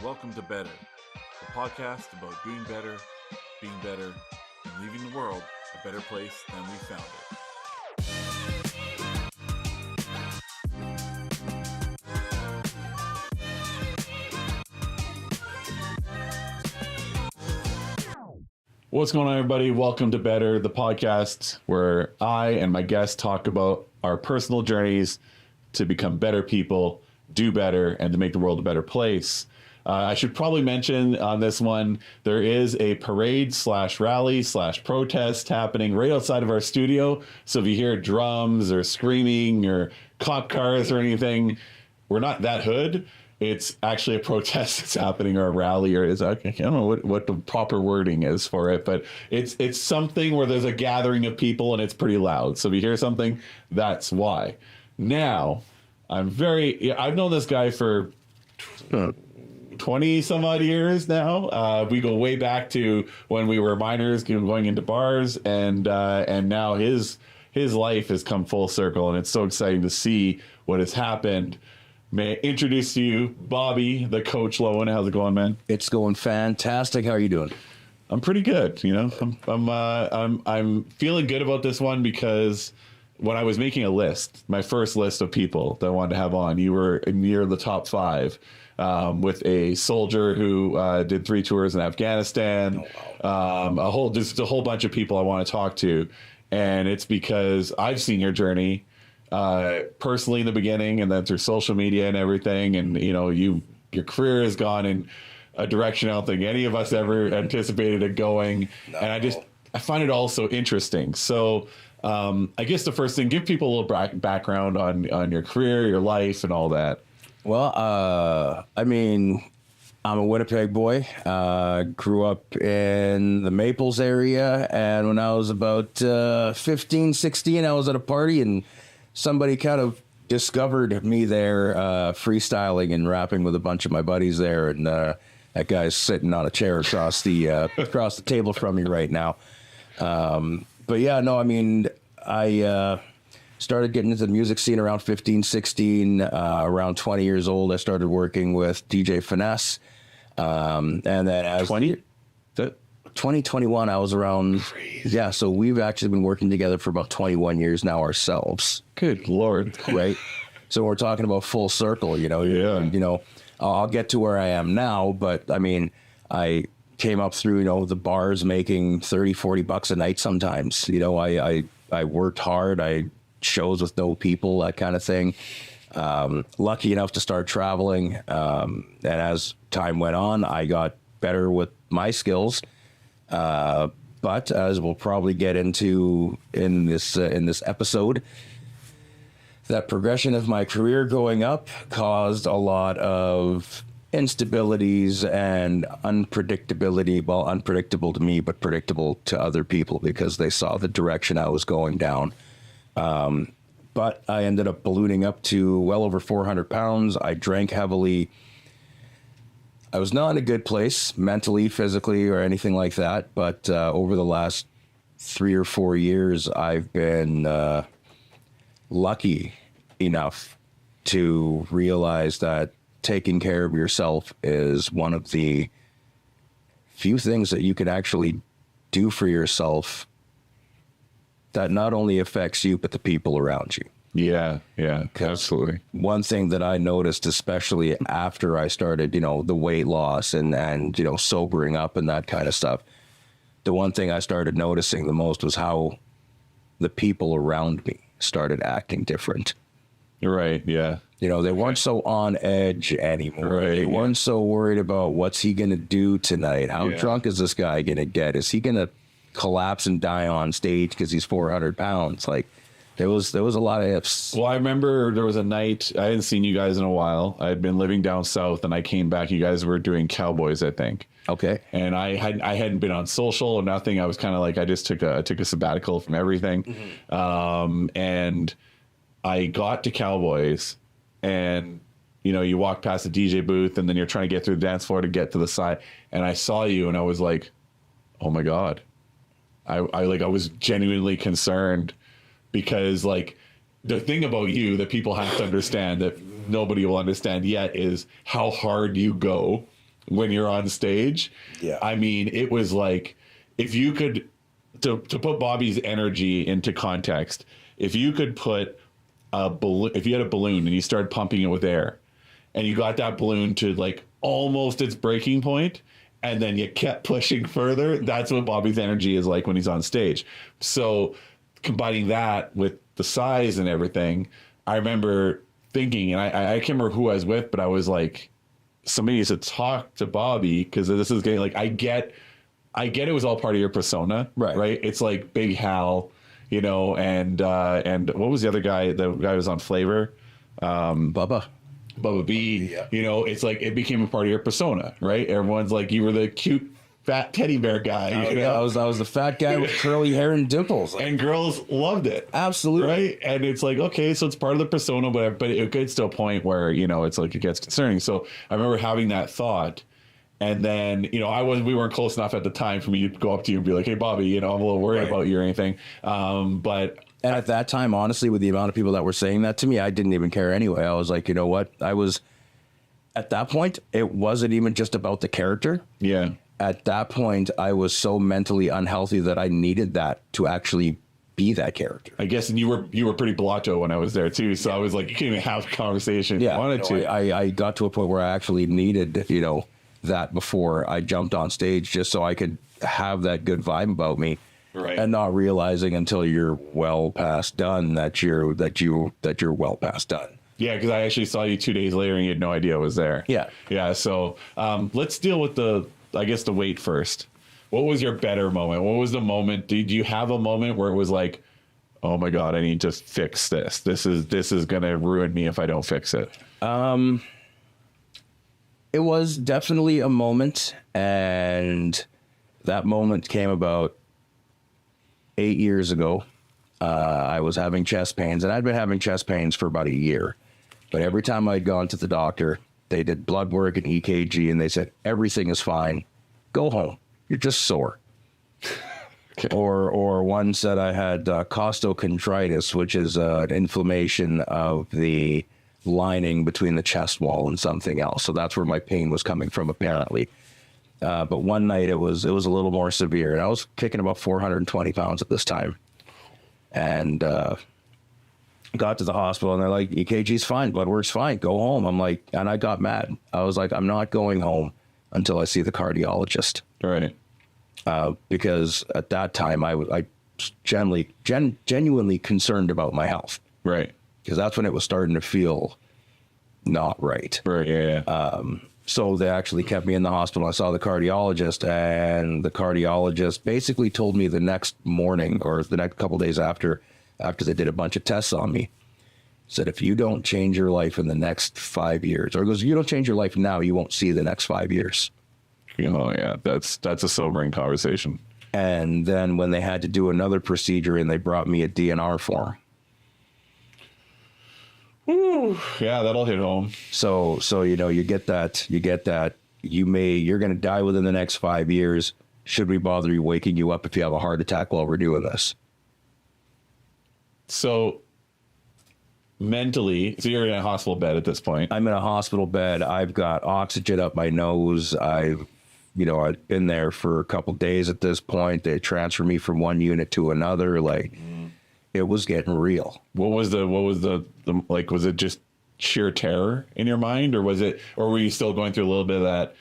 Welcome to Better, the podcast about doing better, being better, and leaving the world a better place than we found it. What's going on, everybody? Welcome to Better, the podcast where I and my guests talk about our personal journeys to become better people, do better, and to make the world a better place. I should probably mention on this one, there is a parade / rally / protest happening right outside of our studio. So if you hear drums or screaming or cop cars or anything, we're not that hood. It's actually a protest that's happening, or a rally, or I don't know what the proper wording is for it, but it's something where there's a gathering of people and it's pretty loud. So if you hear something, that's why. Now, I've known this guy for 20 some odd years now. We go way back to when we were minors, going into bars, and now his life has come full circle, and it's so exciting to see what has happened. May I introduce to you Bobby, the coach Loewen. How's it going, man? It's going fantastic. How are you doing? I'm pretty good. You know, I'm feeling good about this one because when I was making a list, my first list of people that I wanted to have on, you were near the top 5. With a soldier who did 3 tours in Afghanistan, a whole bunch of people I want to talk to, and it's because I've seen your journey personally in the beginning, and then through social media and everything, and you know, your career has gone in a direction I don't think any of us ever anticipated it going, and I find it all so interesting. So I guess the first thing, give people a little background on your career, your life, and all that. Well, I mean, I'm a Winnipeg boy. Grew up in the Maples area, and when I was about 15, 16, I was at a party, and somebody kind of discovered me there freestyling and rapping with a bunch of my buddies there, and that guy's sitting on a chair across the table from me right now. But yeah, no, I mean, I started getting into the music scene around 15, 16, around 20 years old. I started working with DJ Finesse. And then as 2021, I was around. Crazy. Yeah. So we've actually been working together for about 21 years now ourselves. Good Lord. Right. So we're talking about full circle, you know. Yeah. You know, I'll get to where I am now, but I mean, I came up through, you know, the bars making $30-$40 a night sometimes. You know, I worked hard. I shows with no people, that kind of thing. Lucky enough to start traveling, and as time went on, I got better with my skills. But as we'll probably get into in this episode, that progression of my career going up caused a lot of instabilities and unpredictability. Well, unpredictable to me, but predictable to other people because they saw the direction I was going down. But I ended up ballooning up to well over 400 pounds. I drank heavily. I was not in a good place mentally, physically, or anything like that. But over the last 3 or 4 years, I've been lucky enough to realize that taking care of yourself is one of the few things that you can actually do for yourself that not only affects you, but the people around you. Yeah, absolutely. One thing that I noticed, especially after I started, you know, the weight loss and you know, sobering up and that kind of stuff, the one thing I started noticing the most was how the people around me started acting different. Right, yeah. You know, they weren't so on edge anymore. Right, they weren't so worried about what's he going to do tonight? How drunk is this guy going to get? Is he going to collapse and die on stage because he's 400 pounds? Like, there was a lot of ifs. Well, I remember there was a night, I hadn't seen you guys in a while. I had been living down south, and I came back. You guys were doing Cowboys, I think. Okay. And I hadn't been on social or nothing. I was kind of like, I just took a sabbatical from everything. Mm-hmm. And I got to Cowboys, and you know, you walk past the DJ booth, and then you're trying to get through the dance floor to get to the side. And I saw you, and I was like, oh my God. I was genuinely concerned, because like the thing about you that people have to understand that nobody will understand yet is how hard you go when you're on stage. Yeah. I mean, it was like, if you could, to put Bobby's energy into context, if you could put a balloon, if you had a balloon and you started pumping it with air and you got that balloon to like almost its breaking point, and then you kept pushing further, that's what Bobby's energy is like when he's on stage. So combining that with the size and everything, I remember thinking, and I can't remember who I was with, but I was like, somebody needs to talk to Bobby, because this is getting like, I get it was all part of your persona, right? It's like Big Hal, you know, and what was the other guy? The guy who was on Flavor, Bubba B. Yeah. You know, it's like it became a part of your persona, right? Everyone's like, you were the cute fat teddy bear guy. You know? I was the fat guy with curly hair and dimples, and girls loved it. Absolutely, right? And it's like, okay, so it's part of the persona, but it gets to a point where, you know, it's like it gets concerning. So I remember having that thought. And then, you know, we weren't close enough at the time for me to go up to you and be like, hey, Bobby, you know, I'm a little worried about you or anything. But at that time, honestly, with the amount of people that were saying that to me, I didn't even care anyway. I was like, you know what? At that point, it wasn't even just about the character. Yeah. At that point, I was so mentally unhealthy that I needed that to actually be that character. I guess, and you were pretty blotto when I was there too. So I was like, you can't even have a conversation. Yeah. I got to a point where I actually needed, you know, that before I jumped on stage, just so I could have that good vibe about me, right? And not realizing until you're well past done that you're well past done. Yeah, because I actually saw you 2 days later and you had no idea I was there. Yeah. So let's deal with the weight first. What was your better moment? What was the moment? Did you have a moment where it was like, oh my God, I need to fix this. This is gonna ruin me if I don't fix it. It was definitely a moment, and that moment came about 8 years ago. I was having chest pains, and I'd been having chest pains for about a year. But every time I'd gone to the doctor, they did blood work and EKG, and they said, everything is fine. Go home. You're just sore. Okay. Or one said I had costochondritis, which is an inflammation of the lining between the chest wall and something else. So that's where my pain was coming from, apparently. But one night it was a little more severe, and I was kicking about 420 pounds at this time. And got to the hospital, and they're like, EKG's fine, blood work's fine, go home. I'm like, and I got mad. I was like, I'm not going home until I see the cardiologist. Right. Because at that time I was genuinely concerned about my health. Right. Because that's when it was starting to feel not right. Right, yeah. So they actually kept me in the hospital. I saw the cardiologist, and the cardiologist basically told me the next morning or the next couple days after they did a bunch of tests on me, said, if you don't change your life in the next 5 years, or goes, you don't change your life now, you won't see the next 5 years. Oh, yeah, that's a sobering conversation. And then when they had to do another procedure, and they brought me a DNR form. Ooh, yeah, that'll hit home. So you know, you get that you're going to die within the next 5 years. Should we bother you waking you up if you have a heart attack while we're doing this? So mentally, so you're in a hospital bed at this point. I'm in a hospital bed. I've got oxygen up my nose. I've been there for a couple days at this point. They transfer me from one unit to another. Like, it was getting real. What was the like, was it just sheer terror in your mind, or were you still going through a little bit of that,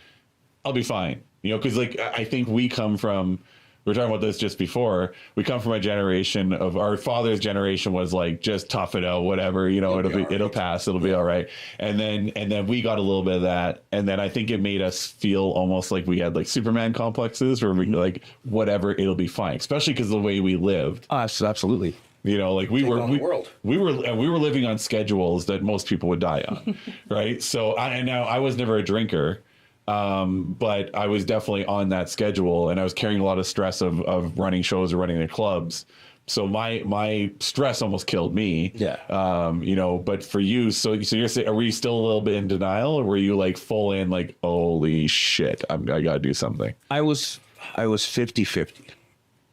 I'll be fine? You know, because like, I think we come from, we were talking about this just before, we come from a generation of, our father's generation was like, just tough it out, whatever, you know, it'll pass, it'll be all right. And then we got a little bit of that. And then I think it made us feel almost like we had like Superman complexes, where we like, whatever, it'll be fine, especially because of the way we lived. Absolutely. You know, like we were living on schedules that most people would die on. Right. So I was never a drinker. But I was definitely on that schedule, and I was carrying a lot of stress of running shows or running the clubs. So my stress almost killed me. Yeah. You know, but for you, so you're saying, are we still a little bit in denial, or were you like full in, like, holy shit, I gotta do something? I was 50-50.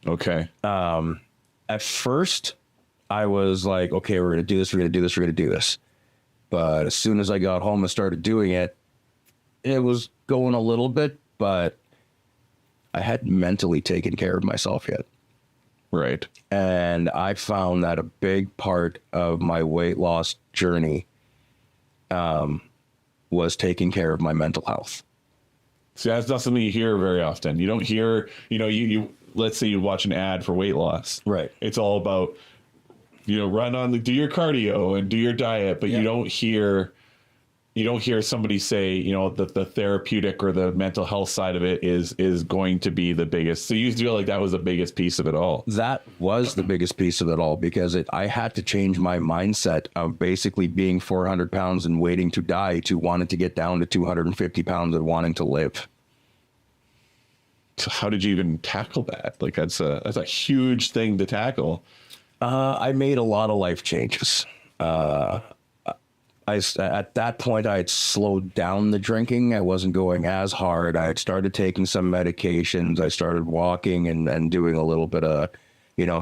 Okay. At first I was like, okay, we're going to do this. But as soon as I got home and started doing it, it was going a little bit, but I hadn't mentally taken care of myself yet. Right. And I found that a big part of my weight loss journey was taking care of my mental health. See, that's not something you hear very often. You don't hear, you let's say you watch an ad for weight loss. Right. It's all about, do your cardio and do your diet, but you don't hear somebody say, that the therapeutic or the mental health side of it is going to be the biggest. So you feel like that was the biggest piece of it all. That was the biggest piece of it all, because I had to change my mindset of basically being 400 pounds and waiting to die to wanting to get down to 250 pounds and wanting to live. So how did you even tackle that? Like that's a huge thing to tackle. I made a lot of life changes. At that point, I had slowed down the drinking. I wasn't going as hard. I had started taking some medications. I started walking and doing a little bit of,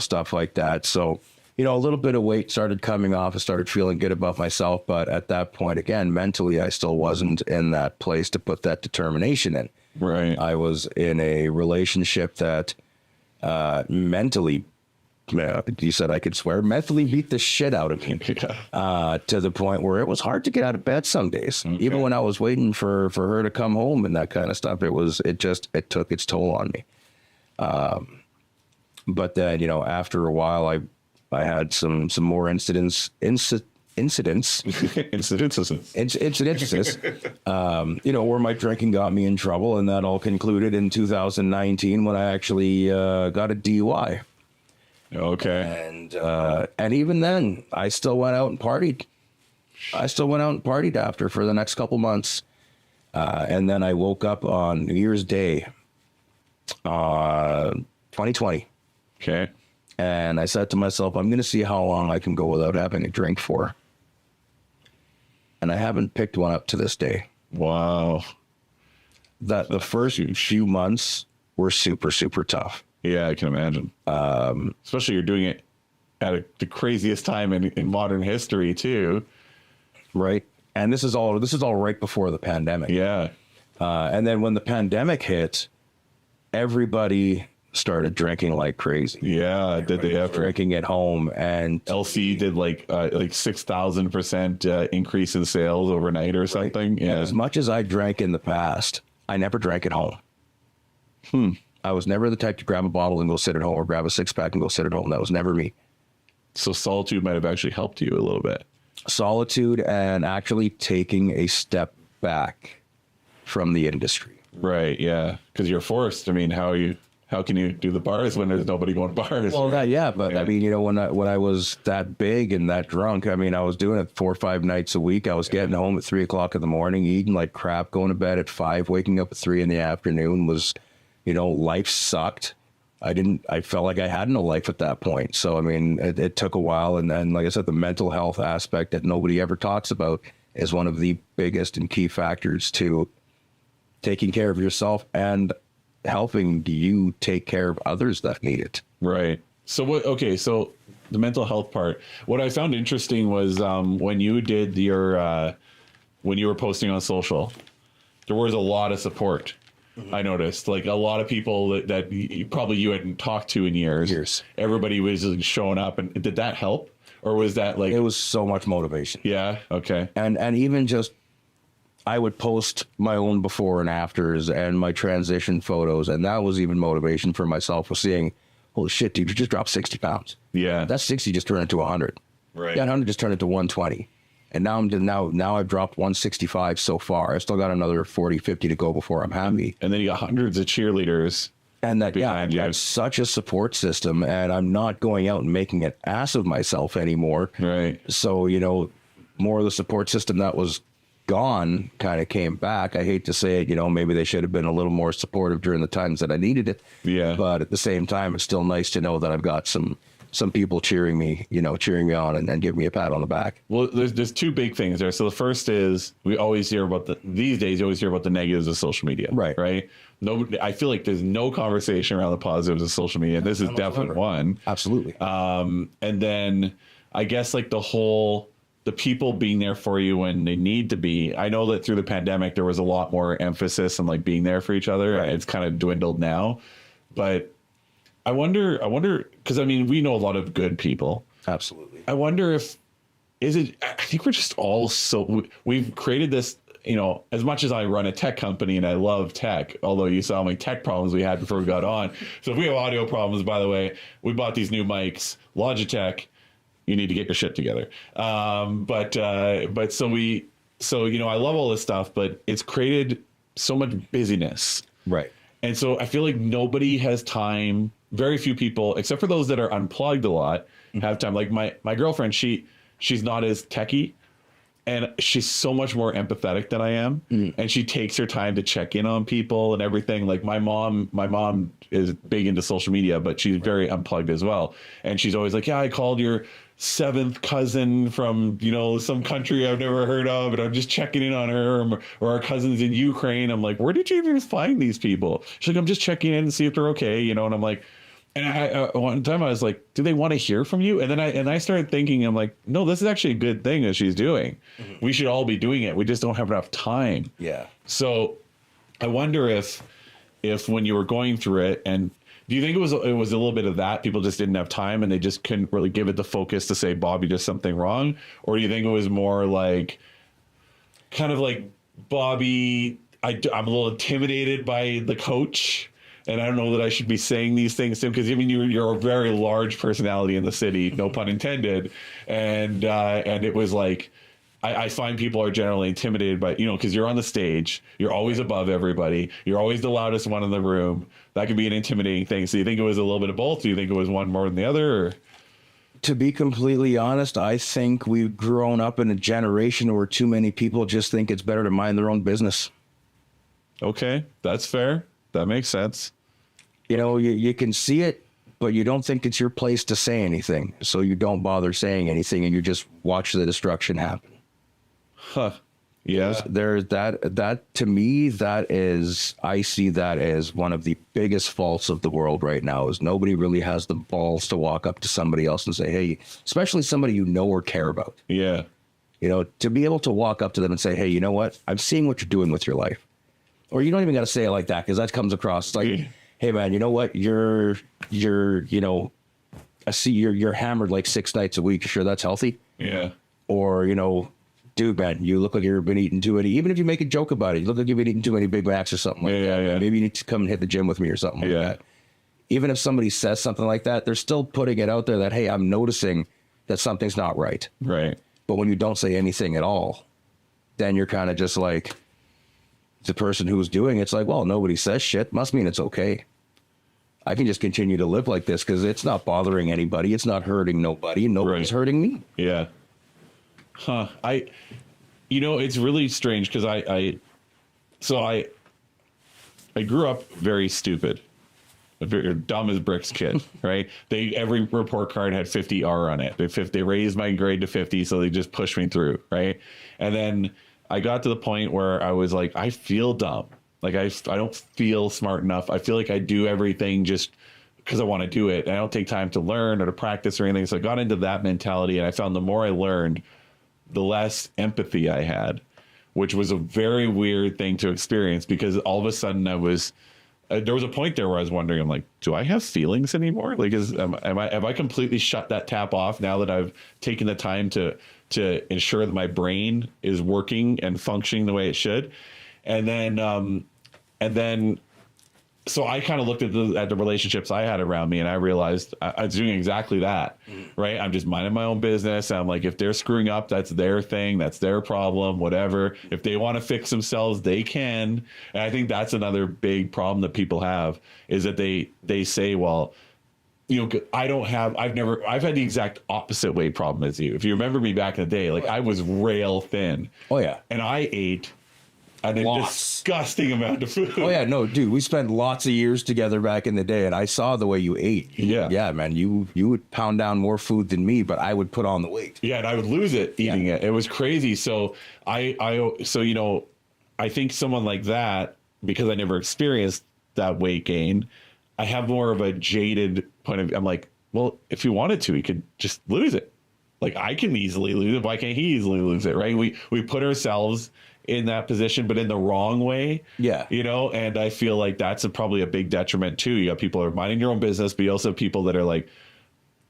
stuff like that. So, a little bit of weight started coming off. I started feeling good about myself. But at that point, again, mentally, I still wasn't in that place to put that determination in. Right. I was in a relationship that mentally, you said I could swear, mentally beat the shit out of me to the point where it was hard to get out of bed some days. Okay. Even when I was waiting for her to come home and that kind of stuff, it took its toll on me. But then, after a while, I had some more incidences, where my drinking got me in trouble, and that all concluded in 2019 when I actually got a DUI. Okay. And even then, I still went out and partied. After for the next couple months. And then I woke up on New Year's Day, 2020. Okay. And I said to myself, I'm going to see how long I can go without having a drink for. And I haven't picked one up to this day. Wow. That the first few months were super, super tough. Yeah, I can imagine. Especially you're doing it at the craziest time in modern history too. Right. And this is all right before the pandemic. Yeah. And then when the pandemic hit, everybody started drinking like crazy. Yeah. Did they ever? Drinking at home, and LC did like 6,000% increase in sales overnight or something. Right. Yeah. As much as I drank in the past, I never drank at home. I was never the type to grab a bottle and go sit at home, or grab a 6-pack and go sit at home. That was never me. So solitude might have actually helped you a little bit. Solitude and actually taking a step back from the industry. Right. Yeah. Because you're forced. I mean, how can you do the bars when there's nobody going to bars? Well, I mean, when I was that big and that drunk, I mean, I was doing it 4 or 5 nights a week. I was getting home at 3 o'clock in the morning, eating like crap, going to bed at 5, waking up at 3 in the afternoon. Was, life sucked. I felt like I had no life at that point. So, I mean, it took a while. And then, like I said, the mental health aspect that nobody ever talks about is one of the biggest and key factors to taking care of yourself and helping you take care of others that need it. Right. So so the mental health part, what I found interesting was when you did when you were posting on social, there was a lot of support. I noticed, like a lot of people that you hadn't talked to in years. Everybody was showing up, and did that help, or was that like? It was so much motivation. Yeah. Okay. And even just, I would post my own before and afters and my transition photos, and that was even motivation for myself. Was seeing, holy shit, dude, you just dropped 60 pounds. Yeah. That 60 just turned into 100. Right. That 100 just turned into 120. And now I've dropped 165 so far. I still got another 40, 50 to go before I'm happy. And then you got hundreds of cheerleaders. And that, I've got such a support system, and I'm not going out and making an ass of myself anymore. Right. So, more of the support system that was gone kind of came back. I hate to say it, maybe they should have been a little more supportive during the times that I needed it. Yeah. But at the same time, it's still nice to know that I've got some people cheering me on and giving me a pat on the back. Well, there's 2 big things there. So the first is these days you always hear about the negatives of social media. Right. Nobody, I feel like there's no conversation around the positives of social media. This is definitely one. Absolutely. And then I guess like the whole the people being there for you when they need to be. I know that through the pandemic, there was a lot more emphasis on like being there for each other. Right. It's kind of dwindled now, but I wonder, because I mean, we know a lot of good people. Absolutely. I wonder I think we're just all we've created this, you know, as much as I run a tech company and I love tech, although you saw how many tech problems we had before we got on. So if we have audio problems, by the way, we bought these new mics, Logitech. You need to get your shit together. But so you know, I love all this stuff, but it's created so much busyness. Right. And so I feel like nobody has time. Very few people, except for those that are unplugged a lot, have time. Like my girlfriend, she's not as techie, and she's so much more empathetic than I am. And she takes her time to check in on people and everything. Like my mom is big into social media, but she's very unplugged as well. And she's always like, yeah, I called your 7th cousin from, you know, some country I've never heard of, and I'm just checking in on her, or our cousins in Ukraine. I'm like, where did you even find these people? She's like, I'm just checking in and see if they're okay, you know. And I'm like, and I one time I was like, do they want to hear from you? And then I started thinking, I'm like, no, this is actually a good thing that she's doing. We should all be doing it. We just don't have enough time. Yeah. So I wonder if when you were going through it, and do you think it was a little bit of that? People just didn't have time and they just couldn't really give it the focus to say, Bob, you did something wrong? Or do you think it was more like, kind of like, Bobby, I'm a little intimidated by the coach, and I don't know that I should be saying these things to him, because I mean, you're a very large personality in the city, no pun intended. And it was like, I find people are generally intimidated by, you know, because you're on the stage, you're always above everybody, you're always the loudest one in the room. That can be an intimidating thing. So you think it was a little bit of both? Do you think it was one more than the other? Or? To be completely honest, I think we've grown up in a generation where too many people just think it's better to mind their own business. Okay, that's fair. That makes sense. You know, you can see it, but you don't think it's your place to say anything. So you don't bother saying anything, and you just watch the destruction happen. Huh. Yeah. There's that to me, I see that as one of the biggest faults of the world right now, is nobody really has the balls to walk up to somebody else and say, hey, especially somebody you know or care about. Yeah. You know, to be able to walk up to them and say, hey, you know what? I'm seeing what you're doing with your life. Or you don't even got to say it like that, because that comes across like, hey man, you know what? You're, you know, I see you're hammered like 6 nights a week. Sure, that's healthy. Yeah. Or, you know, dude, man, you look like you've been eating too many. Even if you make a joke about it, you look like you've been eating too many Big Macs or something like that. Yeah. Maybe you need to come and hit the gym with me or something like that. Even if somebody says something like that, they're still putting it out there that, hey, I'm noticing that something's not right. Right. But when you don't say anything at all, then you're kind of just like, the person who's doing it's like, well, nobody says shit. Must mean it's okay. I can just continue to live like this because it's not bothering anybody. It's not hurting nobody. Nobody's hurting me. Yeah. Huh. You know, it's really strange because I grew up very stupid, a very dumb as bricks kid, right? Every report card had 50R on it. They raised my grade to 50, so they just pushed me through, right? And then I got to the point where I was like, I feel dumb. Like I don't feel smart enough. I feel like I do everything just because I want to do it. I don't take time to learn or to practice or anything. So I got into that mentality, and I found the more I learned, the less empathy I had, which was a very weird thing to experience, because all of a sudden there was a point there where I was wondering, I'm like, do I have feelings anymore? Like, have I completely shut that tap off now that I've taken the time to ensure that my brain is working and functioning the way it should? And then, so I kind of looked at the relationships I had around me, and I realized I was doing exactly that, right? I'm just minding my own business. I'm like, if they're screwing up, that's their thing. That's their problem, whatever. If they want to fix themselves, they can. And I think that's another big problem that people have, is that they say, well, you know, I've had the exact opposite weight problem as you. If you remember me back in the day, like I was rail thin. Oh yeah. And I ate a disgusting amount of food. Oh yeah, no, dude, we spent lots of years together back in the day, and I saw the way you ate. Yeah, man, you would pound down more food than me, but I would put on the weight. Yeah, and I would lose it eating it. It was crazy. So so you know, I think someone like that, because I never experienced that weight gain, I have more of a jaded point of view. I'm like, well, if he wanted to, he could just lose it. like I can easily lose it. Why can't he easily lose it? Right. We put ourselves in that position, but in the wrong way. Yeah. You know, and I feel like that's probably a big detriment too. You got people that are minding your own business, but you also have people that are like,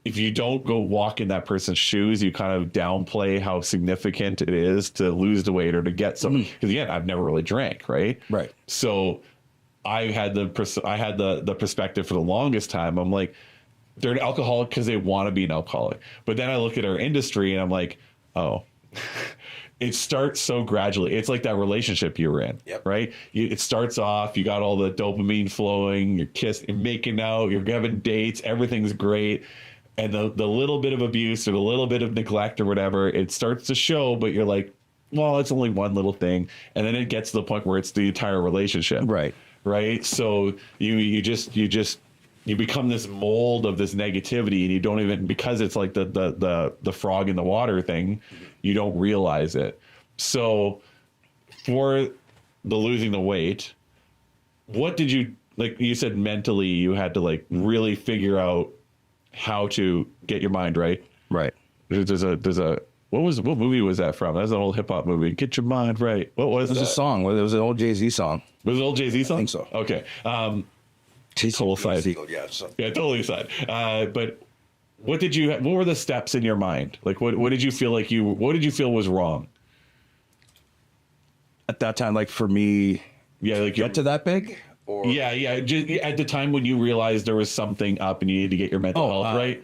if you don't go walk in that person's shoes, you kind of downplay how significant it is to lose the weight or to get some. Because again, I've never really drank, right? Right. So I had the perspective for the longest time. I'm like, they're an alcoholic because they want to be an alcoholic. But then I look at our industry and I'm like, oh, it starts so gradually. It's like that relationship you were in, right? It starts off, you got all the dopamine flowing, you're kissing, you're making out, you're having dates, everything's great. And the little bit of abuse or the little bit of neglect or whatever, it starts to show, but you're like, well, it's only one little thing. And then it gets to the point where it's the entire relationship. Right. Right. So you become this mold of this negativity, and you don't even, because it's like the frog in the water thing, you don't realize it. So for the losing the weight, what did you, like you said, mentally you had to like really figure out how to get your mind right? Right. There's a what movie was that from? That's an old hip hop movie. Get your mind right. What was that? It was a song. It was an old Jay-Z song. Was it an old Jay-Z song? I think so. Okay. Total side. Yeah, so. Yeah, totally aside. But what were the steps in your mind? Like what did you feel was wrong? At that time, like for me, like get to that big? Or? Yeah. Just at the time when you realized there was something up and you needed to get your mental health right?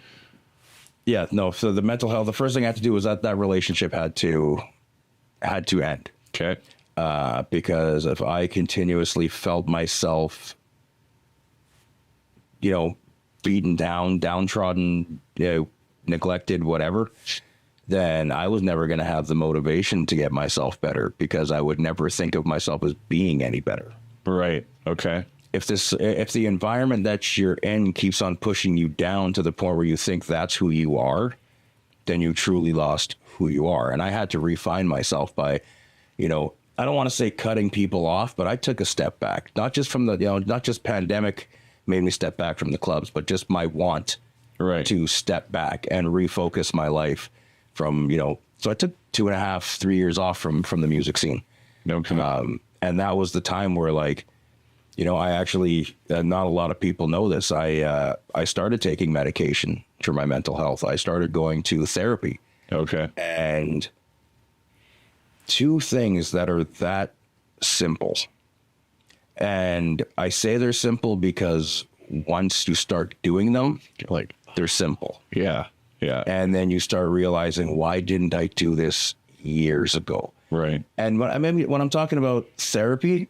Yeah, no. So the mental health, the first thing I had to do was that relationship had to end. Okay. Because if I continuously felt myself, beaten down, downtrodden, neglected, whatever, then I was never going to have the motivation to get myself better, because I would never think of myself as being any better. Right. Okay. If the environment that you're in keeps on pushing you down to the point where you think that's who you are, then you truly lost who you are. And I had to refine myself by, I don't want to say cutting people off, but I took a step back, not just from not just pandemic made me step back from the clubs, but just my want to step back and refocus my life from, so I took 2.5, 3 years off from the music scene. And that was the time where I actually, not a lot of people know this. I started taking medication for my mental health. I started going to therapy. Okay. And two things that are that simple. And I say they're simple because once you start doing them, they're simple. Yeah. Yeah. And then you start realizing, why didn't I do this years ago? Right. And when I'm talking about therapy,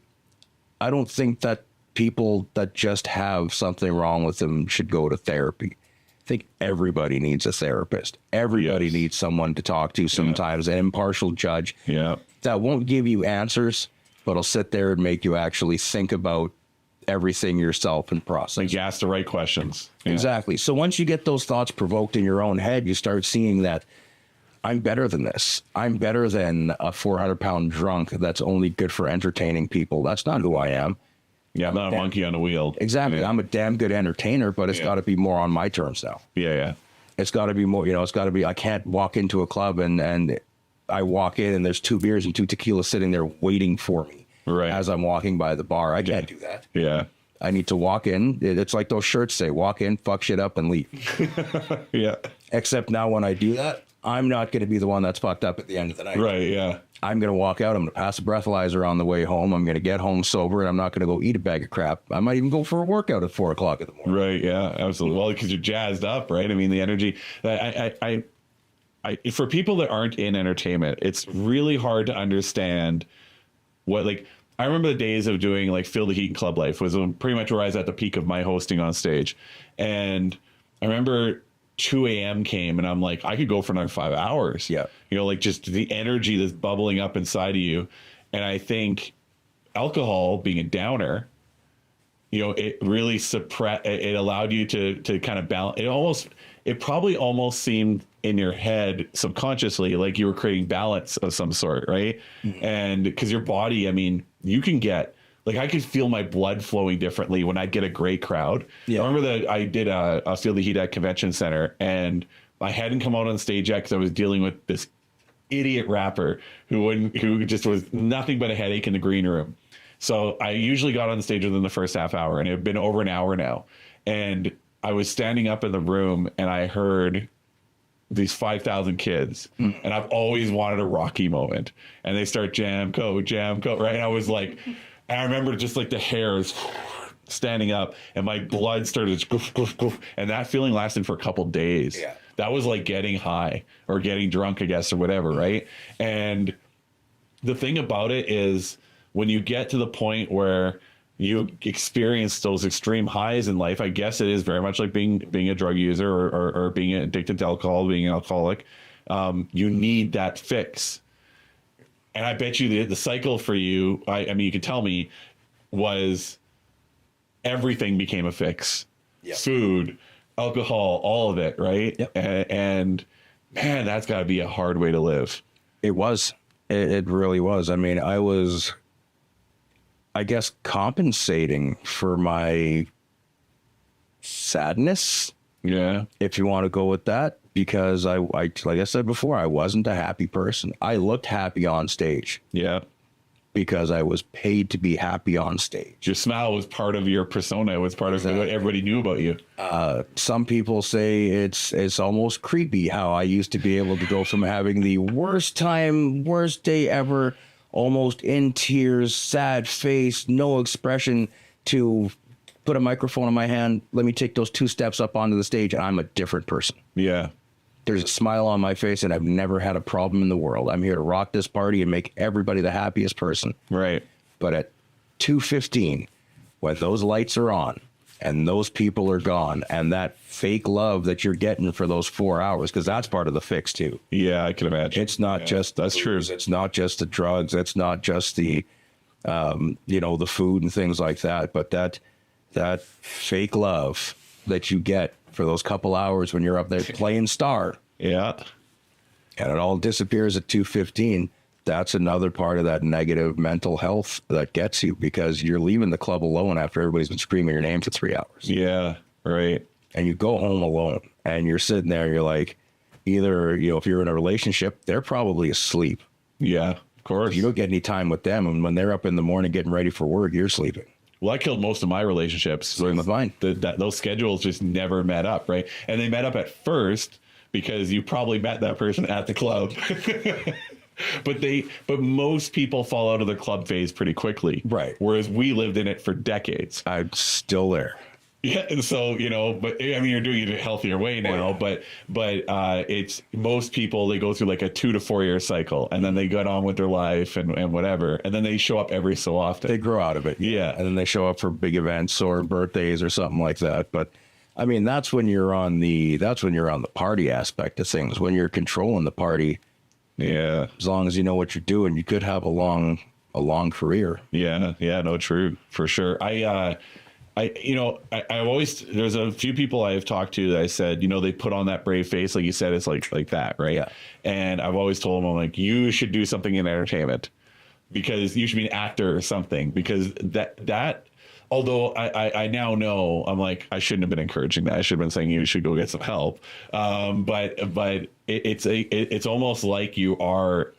I don't think that people that just have something wrong with them should go to therapy. I think everybody needs a therapist. Everybody needs someone to talk to sometimes, an impartial judge that won't give you answers, but will sit there and make you actually think about everything yourself and process. Like you ask the right questions. Yeah. Exactly. So once you get those thoughts provoked in your own head, you start seeing that I'm better than this. I'm better than a 400-pound drunk that's only good for entertaining people. That's not who I am. Yeah, I'm not a monkey on a wheel. Exactly. Yeah. I'm a damn good entertainer, but it's got to be more on my terms now. Yeah. It's got to be more, it's got to be, I can't walk into a club and I walk in and there's 2 beers and 2 tequilas sitting there waiting for me as I'm walking by the bar. I can't do that. Yeah. I need to walk in. It's like those shirts say, walk in, fuck shit up and leave. Yeah. Except now when I do that, I'm not going to be the one that's fucked up at the end of the night. Right, yeah. I'm going to walk out. I'm going to pass a breathalyzer on the way home. I'm going to get home sober, and I'm not going to go eat a bag of crap. I might even go for a workout at 4 o'clock in the morning. Right, yeah, absolutely. Well, because you're jazzed up, right? I mean, the energy. I for people that aren't in entertainment, it's really hard to understand what, I remember the days of doing Feel the Heat and Club Life was pretty much where I was at the peak of my hosting on stage. And I remember 2 a.m. came and I'm like, I could go for another 5 hours. Yeah. Just the energy that's bubbling up inside of you. And I think alcohol being a downer, it really it allowed you to kind of balance. It probably almost seemed in your head subconsciously like you were creating balance of some sort, right? Mm-hmm. And because your body, I mean, you can get, I could feel my blood flowing differently when I get a great crowd. Yeah. I remember that I did a Feel the Heat at Convention Center, and I hadn't come out on stage yet because I was dealing with this idiot rapper who just was nothing but a headache in the green room. So I usually got on stage within the first half hour, and it had been over an hour now. And I was standing up in the room, and I heard these 5,000 kids, and I've always wanted a Rocky moment. And they start jam co, right? And I was like, and I remember just like the hairs standing up, and my blood started to goof, goof, goof, and that feeling lasted for a couple days. Yeah. That was like getting high or getting drunk, I guess, or whatever, right? And the thing about it is, when you get to the point where you experience those extreme highs in life, I guess it is very much like being a drug user or being addicted to alcohol, being an alcoholic. You need that fix. And I bet you the cycle for you, I mean, you could tell me, was everything became a fix. Yep. Food, alcohol, all of it, right? Yep. And man, that's got to be a hard way to live. It was. It really was. I mean, I was, I guess, compensating for my sadness, Yeah. if you want to go with that, because I like I said before, I wasn't a happy person. I looked happy on stage Yeah. because I was paid to be happy on stage. Your smile was part of your persona. It was part of what everybody knew about you. Some people say it's almost creepy how I used to be able to go from having the worst day ever, almost in tears, sad face, no expression, to put a microphone in my hand. Let me take those 2 steps up onto the stage, and I'm a different person. Yeah. There's a smile on my face, and I've never had a problem in the world. I'm here to rock this party and make everybody the happiest person. Right. But at 2:15, when those lights are on and those people are gone, and that fake love that you're getting for those 4 hours, because that's part of the fix too. Yeah, I can imagine. It's not just that's true. It's not just the drugs. It's not just the, the food and things like that. But that fake love that you get for those couple hours when you're up there playing star, Yeah. and it all disappears at 2:15. That's another part of that negative mental health that gets you, because you're leaving the club alone after everybody's been screaming your name for 3 hours. Yeah. Right. And you go home alone, and you're sitting there, you're like, either, if you're in a relationship, they're probably asleep. Yeah. Of course. You don't get any time with them. And when they're up in the morning getting ready for work, you're sleeping. Well, I killed most of my relationships. Same with mine. Those schedules just never met up, right? And they met up at first because you probably met that person at the club. But most people fall out of their club phase pretty quickly. Right. Whereas we lived in it for decades. I'm still there. Yeah, and so, but I mean, you're doing it in a healthier way now, but it's most people, they go through like a 2 to 4 year cycle, and then they get on with their life and whatever, and then they show up every so often. They grow out of it. Yeah. And then they show up for big events or birthdays or something like that. But I mean, that's when you're on the party aspect of things. When you're controlling the party, Yeah. as long as you know what you're doing, you could have a long career. Yeah. Yeah. No, true. For sure. I always, there's a few people I've talked to that I said, they put on that brave face. Like you said, it's like that. Right. Yeah. And I've always told them, I'm like, you should do something in entertainment, because you should be an actor or something, because that, although I now know, I'm like, I shouldn't have been encouraging that. I should have been saying you should go get some help. But it's almost like you are,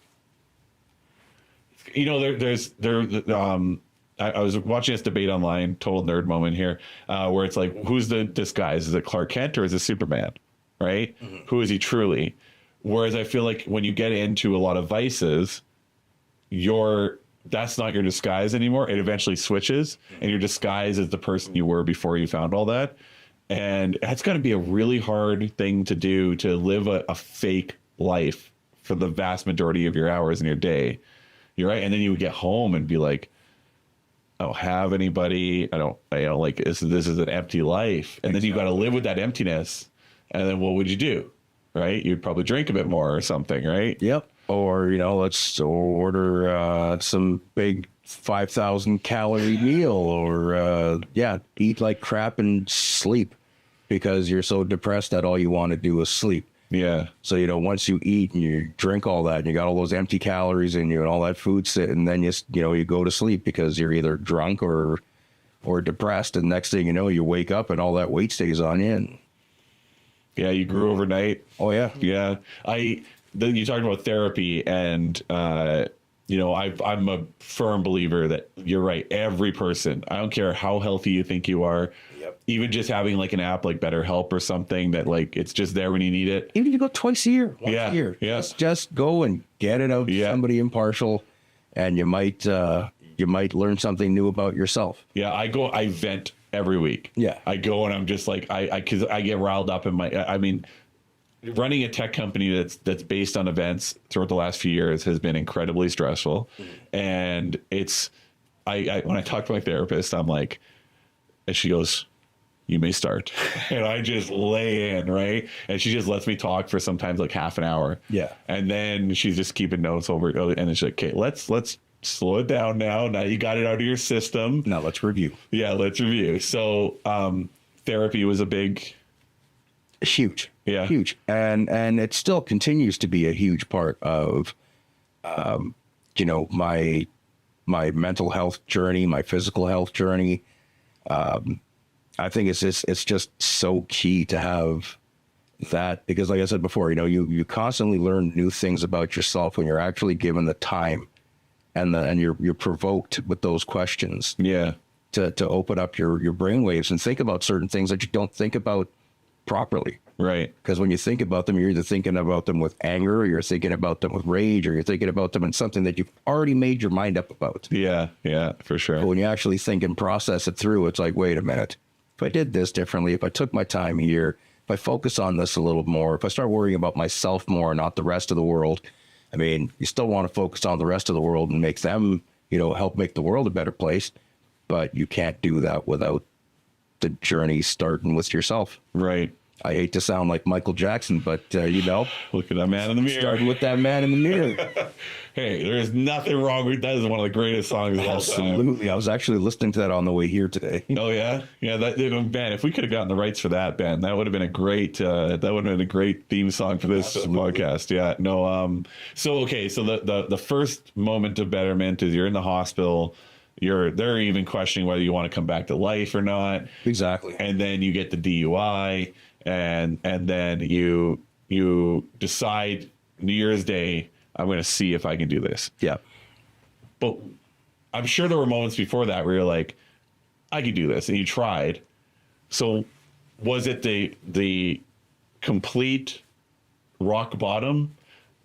I was watching this debate online, total nerd moment here, where it's like, who's the disguise? Is it Clark Kent or is it Superman? Right? Mm-hmm. Who is he truly? Whereas I feel like when you get into a lot of vices, that's not your disguise anymore. It eventually switches, and your disguise is the person you were before you found all that. And that's going to be a really hard thing to do, to live a fake life for the vast majority of your hours in your day. You're right. And then you would get home and be like, I don't have anybody. I don't like this is an empty life. And then you got to live with that emptiness. And then what would you do? Right? You'd probably drink a bit more or something, right? Yep. Or, let's order some big 5,000 calorie meal, or, eat like crap and sleep, because you're so depressed that all you want to do is sleep. Yeah. So, once you eat and you drink all that and you got all those empty calories in you and all that food sitting, then you go to sleep because you're either drunk or depressed. And next thing you know, you wake up and all that weight stays on you. And Yeah, you grew overnight. Oh yeah. Yeah, you talked about therapy, and I'm a firm believer that you're right. Every person, I don't care how healthy you think you are, Yep. even just having like an app like BetterHelp or something that like it's just there when you need it. Even if you go twice a year, once a year, Yeah. just go and get it out to somebody impartial, and you might learn something new about yourself. Yeah, I vent every week. Yeah. I go and I'm just like, cause I get riled up in I mean, running a tech company that's based on events throughout the last few years has been incredibly stressful. And it's, when I talk to my therapist, I'm like, and she goes, you may start. And I just lay in, right? And she just lets me talk for sometimes like half an hour. Yeah. And then she's just keeping notes over, and it's like, okay, let's slow it down now. Now you got it out of your system. Now let's review. Yeah, let's review. So therapy was a big... Huge. Yeah. Huge. And it still continues to be a huge part of, my mental health journey, my physical health journey. I think it's just so key to have that, because like I said before, you constantly learn new things about yourself when you're actually given the time and you're provoked with those questions. Yeah. To open up your brainwaves and think about certain things that you don't think about properly. Right. Because when you think about them, you're either thinking about them with anger, or you're thinking about them with rage, or you're thinking about them in something that you've already made your mind up about. Yeah, for sure. But when you actually think and process it through, it's like, wait a minute. If I did this differently, if I took my time here, if I focus on this a little more, if I start worrying about myself more, not the rest of the world. I mean, you still want to focus on the rest of the world and make them, help make the world a better place. But you can't do that without the journey starting with yourself. Right. I hate to sound like Michael Jackson, but look at that man in the mirror. Starting with that man in the mirror. Hey, there's nothing wrong with that. Is one of the greatest songs of all time. Absolutely. I was actually listening to that on the way here today. Oh yeah, that man. If we could have gotten the rights for that, Ben, that would have been a great. That would have been a great theme song for this podcast. Yeah. No. So the first moment of betterment is you're in the hospital. They're even questioning whether you want to come back to life or not. Exactly. And then you get the DUI, and then you decide New Year's Day, I'm going to see if I can do this. Yeah. But I'm sure there were moments before that where you're like, I could do this, and you tried. So was it the complete rock bottom?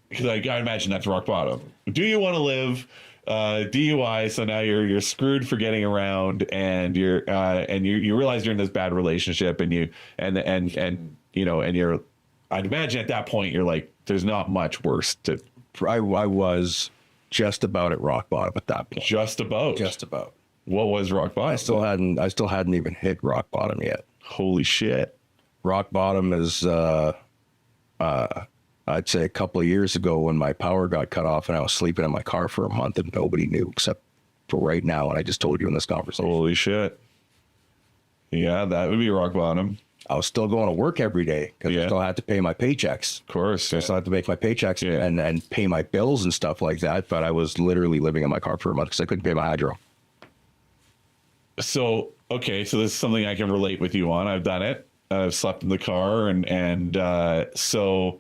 Because I imagine that's rock bottom. Do you want to live? DUI, so now you're screwed for getting around, and you realize you're in this bad relationship, and you're, I'd imagine at that point you're like, there's not much worse to. I was just about at rock bottom at that point. Just about. What was rock bottom? I still hadn't even hit rock bottom yet. Holy shit. Rock bottom is I'd say a couple of years ago when my power got cut off and I was sleeping in my car for a month and nobody knew except for right now. And I just told you in this conversation. Holy shit. Yeah, that would be rock bottom. I was still going to work every day because I still had to pay my paychecks. Of course. I still had to make my paychecks and pay my bills and stuff like that. But I was literally living in my car for a month because I couldn't pay my hydro. So this is something I can relate with you on. I've done it. I've slept in the car. So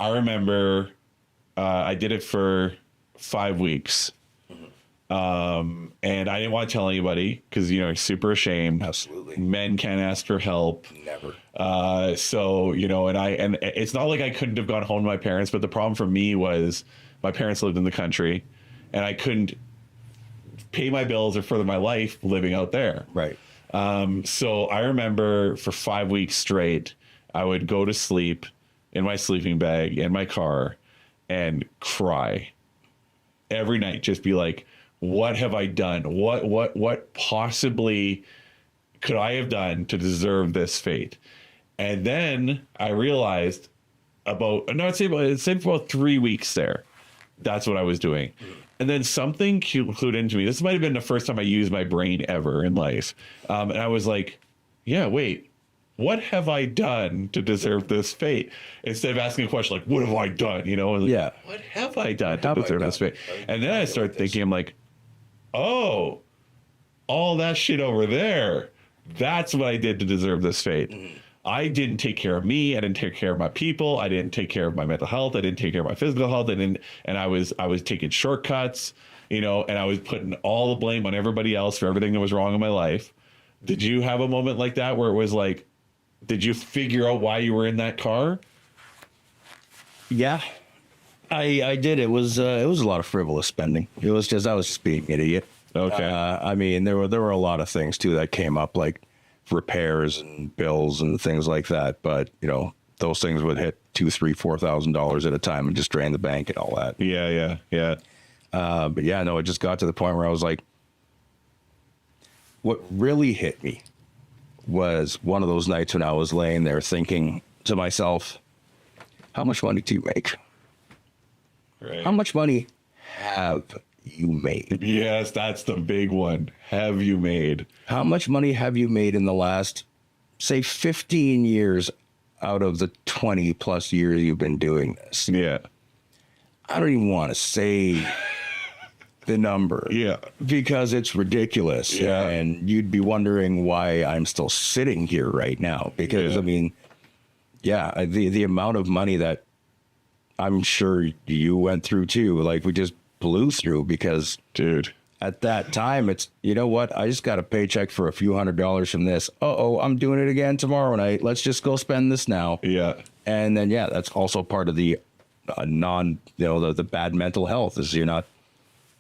I remember I did it for 5 weeks. And I didn't want to tell anybody because, you're super ashamed. Absolutely. Men can't ask for help. Never. And it's not like I couldn't have gone home to my parents, but the problem for me was my parents lived in the country and I couldn't pay my bills or further my life living out there. Right. So I remember for 5 weeks straight, I would go to sleep in my sleeping bag in my car and cry every night. Just be like, what have I done? What possibly could I have done to deserve this fate? And then I realized I'd say about 3 weeks there. That's what I was doing. And then something clued into me. This might have been the first time I used my brain ever in life. And I was like, yeah, wait, what have I done to deserve this fate? Instead of asking a question like, what have I done? What have I done to deserve this fate? And then I started thinking, I'm like, oh, all that shit over there, that's what I did to deserve this fate. I didn't take care of me. I didn't take care of my people. I didn't take care of my mental health. I didn't take care of my physical health. And I was taking shortcuts, and I was putting all the blame on everybody else for everything that was wrong in my life. Did you have a moment like that where it was like, did you figure out why you were in that car? Yeah, I did. It was a lot of frivolous spending. I was just being an idiot. Okay. I mean, there were a lot of things too that came up, like repairs and bills and things like that. But those things would hit $2,000, $3,000, $4,000 at a time and just drain the bank and all that. Yeah. But yeah, no, it just got to the point where I was like, what really hit me was one of those nights when I was laying there thinking to myself, how much money do you make? Right. How much money have you made? Yes, that's the big one. Have you made? How much money have you made in the last, say, 15 years out of the 20 plus years you've been doing this? Yeah. I don't even want to say the number. Yeah. Because it's ridiculous. Yeah. And you'd be wondering why I'm still sitting here right now. Because, Yeah. I mean, yeah, the amount of money that I'm sure you went through too, like we just blew through, because Dude. at that time it's, you know what, I just got a paycheck for a few $100s from this. I'm doing it again tomorrow night. Let's just go spend this now. Yeah. And then, yeah, that's also part of the the bad mental health is you're not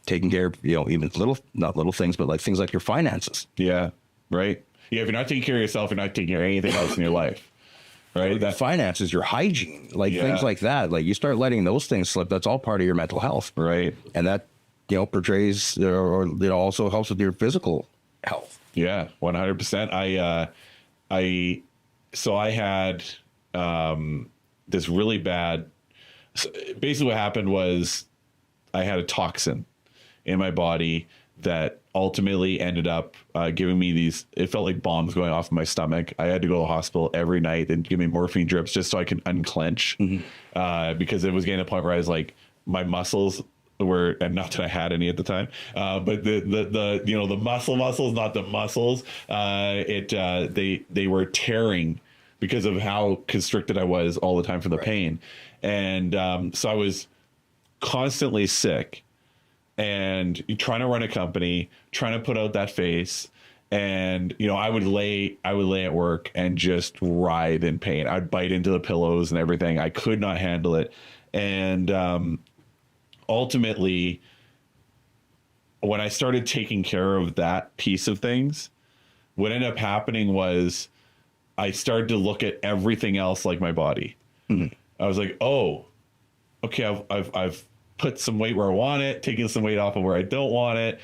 taking care of, even not little things, but like things like your finances. Yeah. Right. Yeah. If you're not taking care of yourself, you're not taking care of anything else in your life. Right. That finances, your hygiene, like Yeah. things like that. Like you start letting those things slip. That's all part of your mental health. Right. And that, portrays or also helps with your physical health. Yeah. 100%. So I had this really bad. So basically, what happened was I had a toxin in my body that ultimately ended up giving me these. It felt like bombs going off in my stomach. I had to go to the hospital every night and give me morphine drips just so I could unclench, because it was getting to the point where I was like, my muscles were, and not that I had any at the time, but the muscles, not the muscles. They were tearing because of how constricted I was all the time from the pain. And so I was constantly sick and trying to run a company, trying to put out that face. And, I would lay at work and just writhe in pain. I'd bite into the pillows and everything. I could not handle it. And ultimately, when I started taking care of that piece of things, what ended up happening was I started to look at everything else like my body. Mm-hmm. I was like, oh, okay, I've put some weight where I want it, taking some weight off of where I don't want it.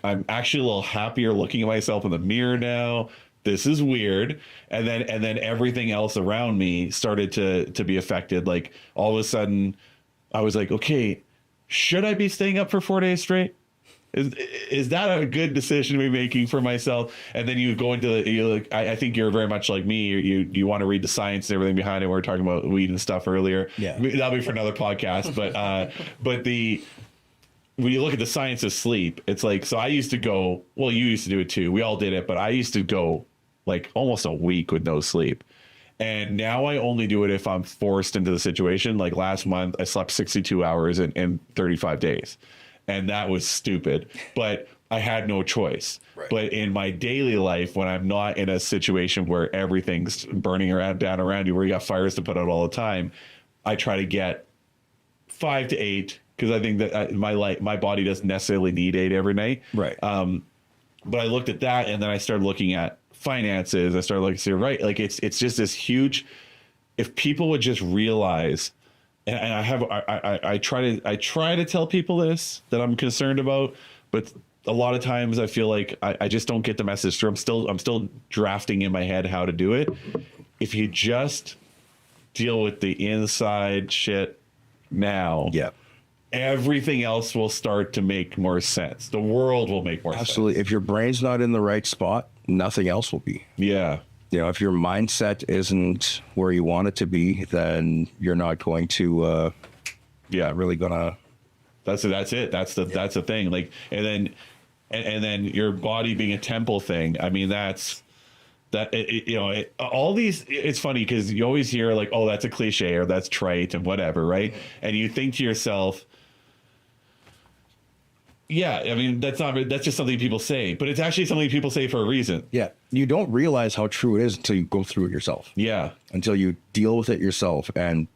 I'm actually a little happier looking at myself in the mirror now. This is weird. And then everything else around me started to be affected. Like all of a sudden I was like, okay, should I be staying up for 4 days straight? Is that a good decision to be making for myself? And then you go into I think you're very much like me. You want to read the science and everything behind it. We were talking about weed and stuff earlier. Yeah, that'll be for another podcast. But when you look at the science of sleep, it's like, so I used to go, well, you used to do it too. We all did it, but I used to go like almost a week with no sleep. And now I only do it if I'm forced into the situation. Like last month, I slept 62 hours in 35 days. And that was stupid, but I had no choice. Right. But in my daily life, when I'm not in a situation where everything's burning down around you, where you got fires to put out all the time, I try to get 5 to 8, because I think that my body doesn't necessarily need 8 every night. Right. But I looked at that, and then I started looking at finances. I started looking at, right, like it's just this huge. If people would just realize. And I try to tell people this, that I'm concerned about, but a lot of times I feel like I just don't get the message through. I'm still drafting in my head how to do it. If you just deal with the inside shit now, yeah, everything else will start to make more sense. The world will make more sense. Absolutely. If your brain's not in the right spot, nothing else will be. Yeah. If your mindset isn't where you want it to be, then you're not going to, really gonna. That's it. That's the thing. Like, and then your body being a temple thing. I mean, that's that all these, it's funny because you always hear like, oh, that's a cliche or that's trite and whatever, right? And you think to yourself, yeah, I mean, that's just something people say, but it's actually something people say for a reason. Yeah. You don't realize how true it is until you go through it yourself. Yeah. Until you deal with it yourself. And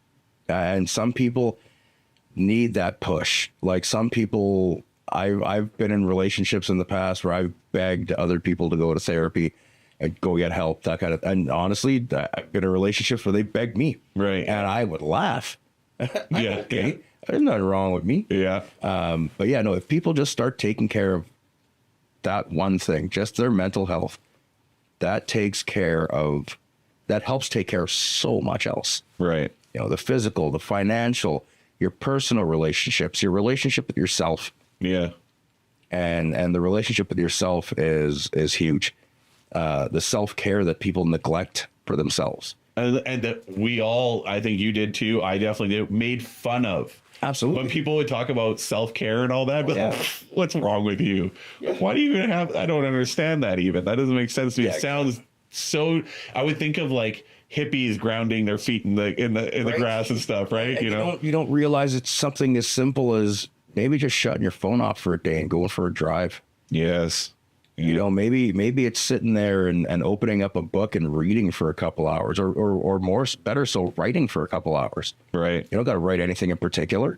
some people need that push. Like some people, I've been in relationships in the past where I've begged other people to go to therapy and go get help, that kind of, and honestly, I've been in relationships where they begged me. Right. And I would laugh. Yeah. Okay. Yeah. There's nothing wrong with me. Yeah. But yeah, no, if people just start taking care of that one thing, just their mental health, that helps take care of so much else. Right. You know, the physical, the financial, your personal relationships, your relationship with yourself. Yeah. And the relationship with yourself is huge. The self-care that people neglect for themselves. And that we all, I think you did too, I definitely did, made fun of. Absolutely. When people would talk about self-care and all that, but what's wrong with you? Yeah. Why do you even have, I don't understand that even. That doesn't make sense to me. Yeah, it sounds so, I would think of like hippies grounding their feet in the grass and stuff, right? And you don't realize it's something as simple as maybe just shutting your phone off for a day and going for a drive. Yes. Yeah. You know, maybe it's sitting there and opening up a book and reading for a couple hours or more, better so writing for a couple hours. Right. You don't got to write anything in particular.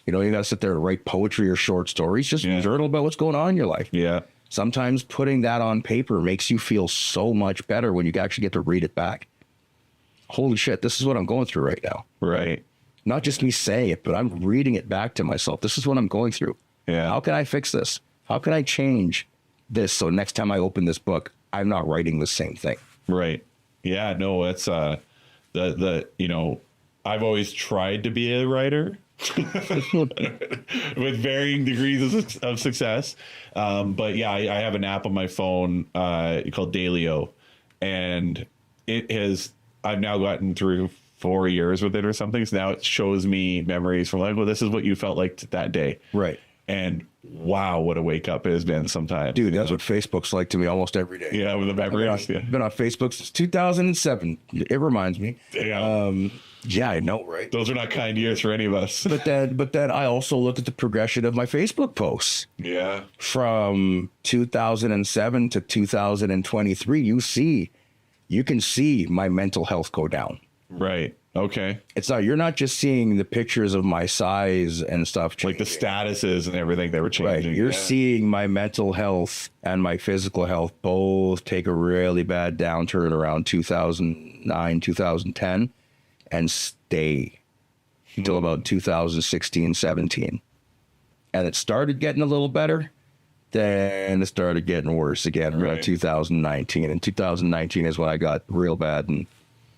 You know, you got to sit there and write poetry or short stories. Just journal about what's going on in your life. Yeah. Sometimes putting that on paper makes you feel so much better when you actually get to read it back. Holy shit, this is what I'm going through right now. Right. Not just me saying it, but I'm reading it back to myself. This is what I'm going through. Yeah. How can I fix this? How can I change this so next time I open this book, I'm not writing the same thing? Right. Yeah, no, it's I've always tried to be a writer with varying degrees of success. But yeah, I have an app on my phone called Dailyo, and I've now gotten through 4 years with it or something. So now it shows me memories from like, well, this is what you felt like that day. Right. And wow, what a wake up it has been sometimes. Dude, that's what Facebook's like to me almost every day. Yeah, with the memories. Been on Facebook since 2007. It reminds me. Damn. Yeah, I know, right? Those are not kind years for any of us. But then I also look at the progression of my Facebook posts. Yeah. From 2007 to 2023, you can see my mental health go down. Right. Okay. You're not just seeing the pictures of my size and stuff changing. Like the statuses and everything that were changing. Right. You're seeing my mental health and my physical health both take a really bad downturn around 2009, 2010 and stay until about 2016, 17. And it started getting a little better. Then it started getting worse again around 2019. And 2019 is when I got real bad. And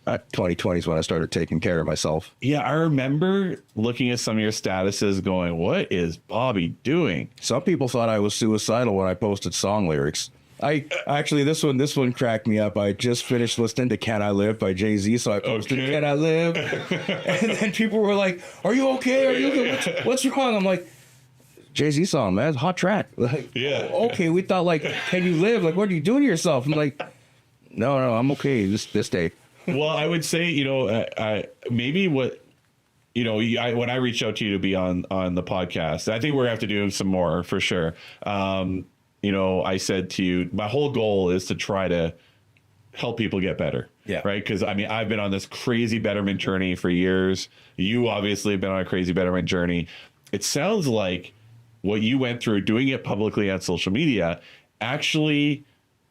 2020 is when I started taking care of myself. Yeah, I remember looking at some of your statuses going, what is Bobby doing? Some people thought I was suicidal when I posted song lyrics. This one cracked me up. I just finished listening to Can I Live by Jay-Z, so I posted Can I Live? And then people were like, are you okay? Are you okay? What's wrong? I'm like, Jay-Z song, man, hot track. Like, okay, we thought like, can you live? Like, what are you doing to yourself? I'm like, no, I'm okay this day. Well, I would say, maybe what, when I reached out to you to be on the podcast, I think we're going to have to do some more for sure. I said to you, my whole goal is to try to help people get better. Yeah. Right. Because I've been on this crazy betterment journey for years. You obviously have been on a crazy betterment journey. It sounds like what you went through doing it publicly on social media actually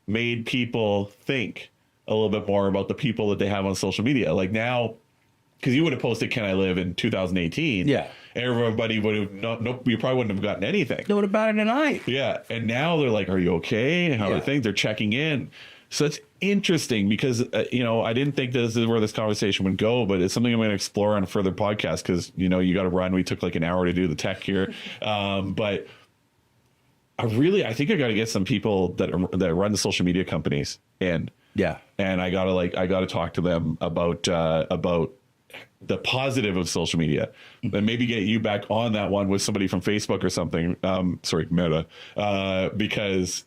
made people think a little bit more about the people that they have on social media. Like now, because you would have posted Can I Live in 2018. Yeah. Everybody would have you probably wouldn't have gotten anything. No, what about it tonight? Yeah. And now they're like, are you okay? How are things? They're checking in. So it's interesting because, I didn't think this is where this conversation would go, but it's something I'm going to explore on a further podcast because, you got to run. We took like an hour to do the tech here. But I think I got to get some people that run the social media companies in. Yeah. And I gotta talk to them about the positive of social media, and maybe get you back on that one with somebody from Facebook or something. Meta, because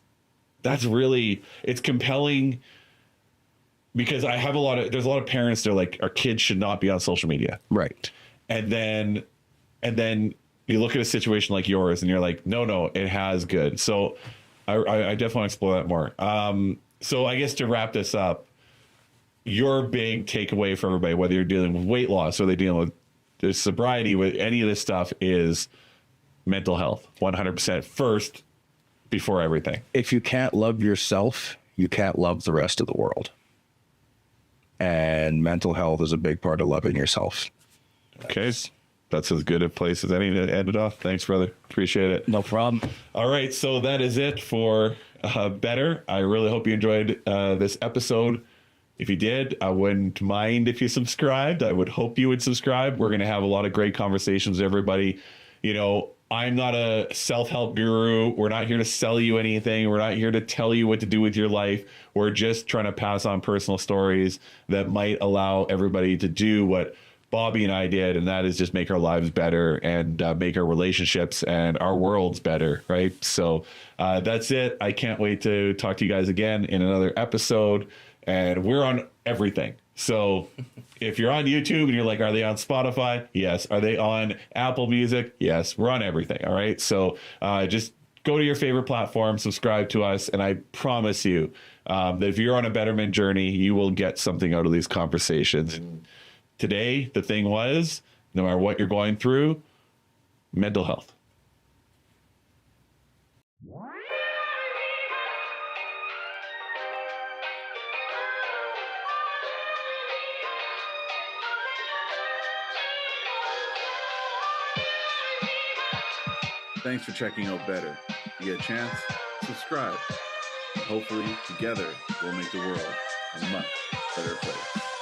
that's really, it's compelling because there's a lot of parents, they're like, our kids should not be on social media. Right. And then you look at a situation like yours and you're like, no, it has good. So I definitely want to explore that more. So I guess to wrap this up, your big takeaway for everybody, whether you're dealing with weight loss or they're dealing with the sobriety, with any of this stuff, is mental health 100% first before everything. If you can't love yourself, you can't love the rest of the world. And mental health is a big part of loving yourself. Okay. That's as good a place as any to end it off. Thanks, brother. Appreciate it. No problem. All right. So that is it for Better. I really hope you enjoyed this episode. If you did, I wouldn't mind if you subscribed. I would hope you would subscribe. We're going to have a lot of great conversations with everybody. You know, I'm not a self-help guru. We're not here to sell you anything. We're not here to tell you what to do with your life. We're just trying to pass on personal stories that might allow everybody to do what Bobby and I did, and that is just make our lives better and make our relationships and our worlds better, right? So that's it. I can't wait to talk to you guys again in another episode, and we're on everything. So if you're on YouTube and you're like, are they on Spotify? Yes. Are they on Apple Music? Yes. We're on everything. All right. So just go to your favorite platform, subscribe to us. And I promise you that if you're on a betterment journey, you will get something out of these conversations. And today, the thing was, no matter what you're going through, mental health. Thanks for checking out Better. If you get a chance, subscribe. Hopefully, together, we'll make the world a much better place.